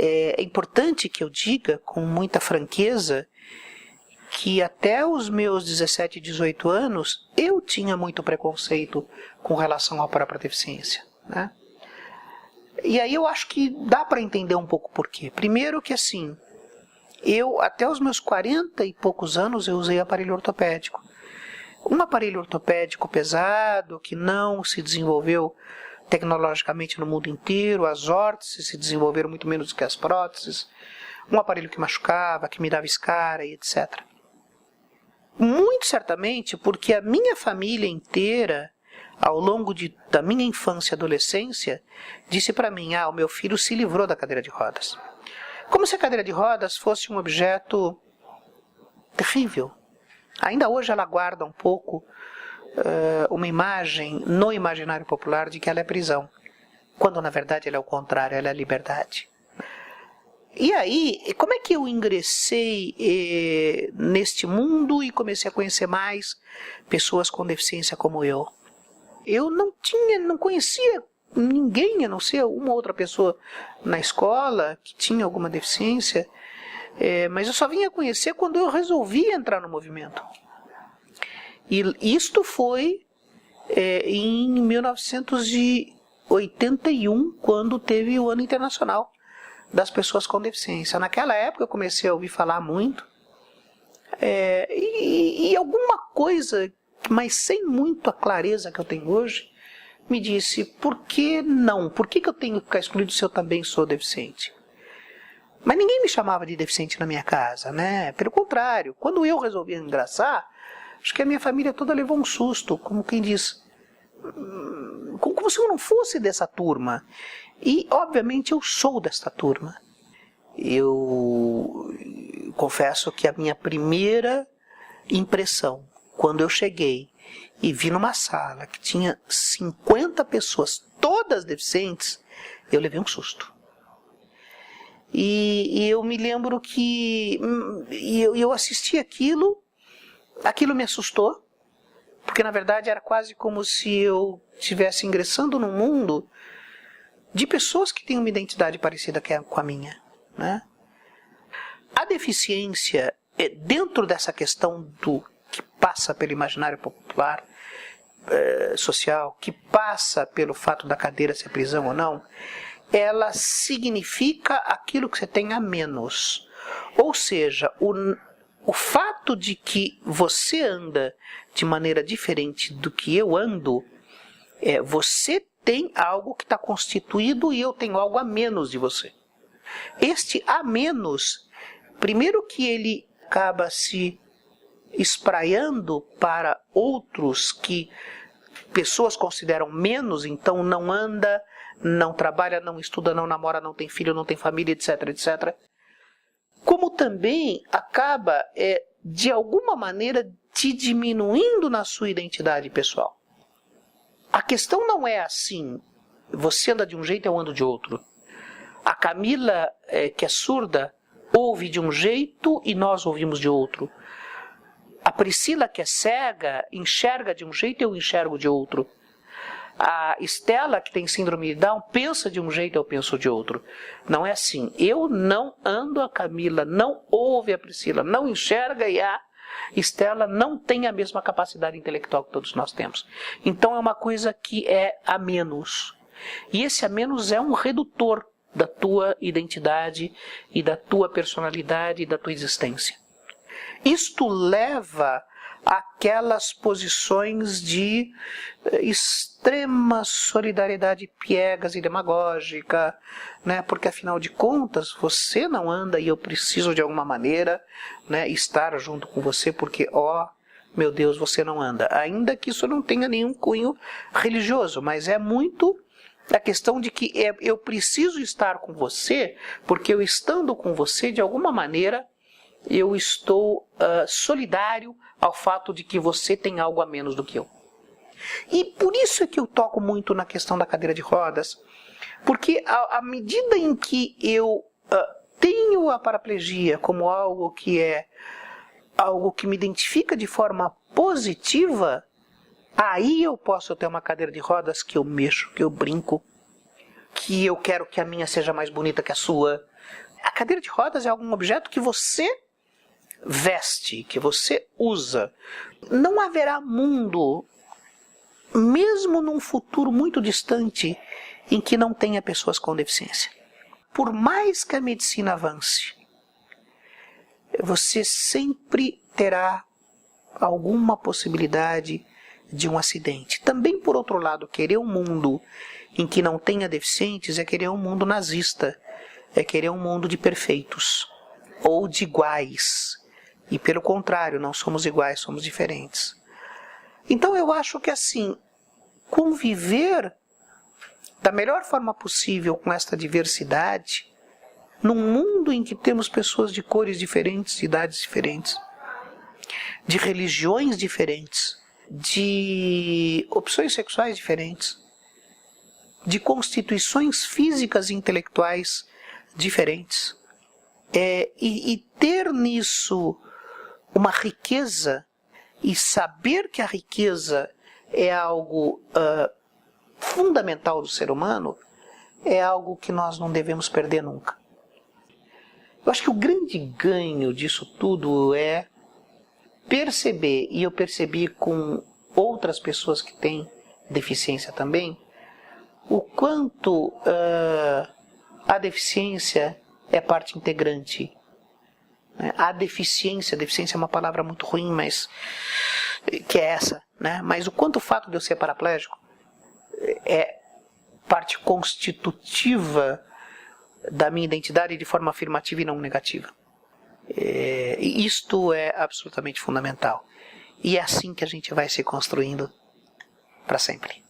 é importante que eu diga com muita franqueza que até os meus 17, 18 anos eu tinha muito preconceito com relação à própria deficiência, né? E aí eu acho que dá para entender um pouco por quê. Primeiro que assim, eu até os meus 40 e poucos anos eu usei aparelho ortopédico. Um aparelho ortopédico pesado, que não se desenvolveu tecnologicamente no mundo inteiro, as órteses se desenvolveram muito menos do que as próteses, um aparelho que machucava, que me dava escara e etc. Muito certamente porque a minha família inteira, ao longo da minha infância e adolescência, disse para mim, o meu filho se livrou da cadeira de rodas. Como se a cadeira de rodas fosse um objeto terrível. Ainda hoje ela guarda um pouco uma imagem no imaginário popular de que ela é prisão, quando na verdade ela é o contrário, ela é liberdade. E aí, como é que eu ingressei neste mundo e comecei a conhecer mais pessoas com deficiência como eu? Eu não conhecia ninguém, a não ser uma outra pessoa na escola que tinha alguma deficiência, mas eu só vinha conhecer quando eu resolvi entrar no movimento. E isto foi em 1981, quando teve o Ano Internacional das Pessoas com Deficiência. Naquela época eu comecei a ouvir falar muito, e alguma coisa, mas sem muito a clareza que eu tenho hoje, me disse, por que não? Por que eu tenho que ficar excluído se eu também sou deficiente? Mas ninguém me chamava de deficiente na minha casa, né? Pelo contrário, quando eu resolvi ingressar, acho que a minha família toda levou um susto, como quem diz, como se eu não fosse dessa turma. E, obviamente, eu sou desta turma. Eu confesso que a minha primeira impressão, quando eu cheguei e vi numa sala que tinha 50 pessoas, todas deficientes, eu levei um susto. E eu me lembro que eu assisti aquilo me assustou, porque na verdade era quase como se eu estivesse ingressando num mundo de pessoas que têm uma identidade parecida com a minha, né? A deficiência, dentro dessa questão do que passa pelo imaginário popular, social, que passa pelo fato da cadeira ser prisão ou não, ela significa aquilo que você tem a menos. Ou seja, o fato de que você anda de maneira diferente do que eu ando, você tem algo que está constituído e eu tenho algo a menos de você. Este a menos, primeiro que ele acaba se espraiando para outros que pessoas consideram menos, então não anda, não trabalha, não estuda, não namora, não tem filho, não tem família, etc, etc. Como também acaba, de alguma maneira, te diminuindo na sua identidade pessoal. A questão não é assim, você anda de um jeito, eu ando de outro. A Camila, que é surda, ouve de um jeito e nós ouvimos de outro. A Priscila, que é cega, enxerga de um jeito e eu enxergo de outro. A Estela, que tem síndrome de Down, pensa de um jeito e eu penso de outro. Não é assim. Eu não ando, a Camila não ouve a Priscila, não enxerga e a Estela não tem a mesma capacidade intelectual que todos nós temos. Então é uma coisa que é a menos. E esse a menos é um redutor da tua identidade e da tua personalidade e da tua existência. Isto leva àquelas posições de extrema solidariedade piegas e demagógica, né? Porque afinal de contas você não anda e eu preciso de alguma maneira, né, estar junto com você porque, meu Deus, você não anda. Ainda que isso não tenha nenhum cunho religioso, mas é muito a questão de que eu preciso estar com você, porque eu estando com você, de alguma maneira, eu estou solidário ao fato de que você tem algo a menos do que eu. E por isso é que eu toco muito na questão da cadeira de rodas, porque à medida em que eu tenho a paraplegia como algo que me identifica de forma positiva, aí eu posso ter uma cadeira de rodas que eu mexo, que eu brinco, que eu quero que a minha seja mais bonita que a sua, A cadeira de rodas é algum objeto que você veste, que você usa. Não haverá mundo, mesmo num futuro muito distante, em que não tenha pessoas com deficiência. Por mais que a medicina avance, você sempre terá alguma possibilidade de um acidente. Também, por outro lado, querer um mundo em que não tenha deficientes é querer um mundo nazista, é querer um mundo de perfeitos ou de iguais. E pelo contrário, não somos iguais, somos diferentes. Então eu acho que assim, conviver da melhor forma possível com esta diversidade, num mundo em que temos pessoas de cores diferentes, de idades diferentes, de religiões diferentes, de opções sexuais diferentes, de constituições físicas e intelectuais diferentes, e ter nisso uma riqueza e saber que a riqueza é algo fundamental do ser humano, é algo que nós não devemos perder nunca. Eu acho que o grande ganho disso tudo é perceber, e eu percebi com outras pessoas que têm deficiência também, o quanto a deficiência é parte integrante. A deficiência é uma palavra muito ruim, mas que é essa, né? Mas o quanto o fato de eu ser paraplégico é parte constitutiva da minha identidade de forma afirmativa e não negativa. Isto é absolutamente fundamental. E é assim que a gente vai se construindo para sempre.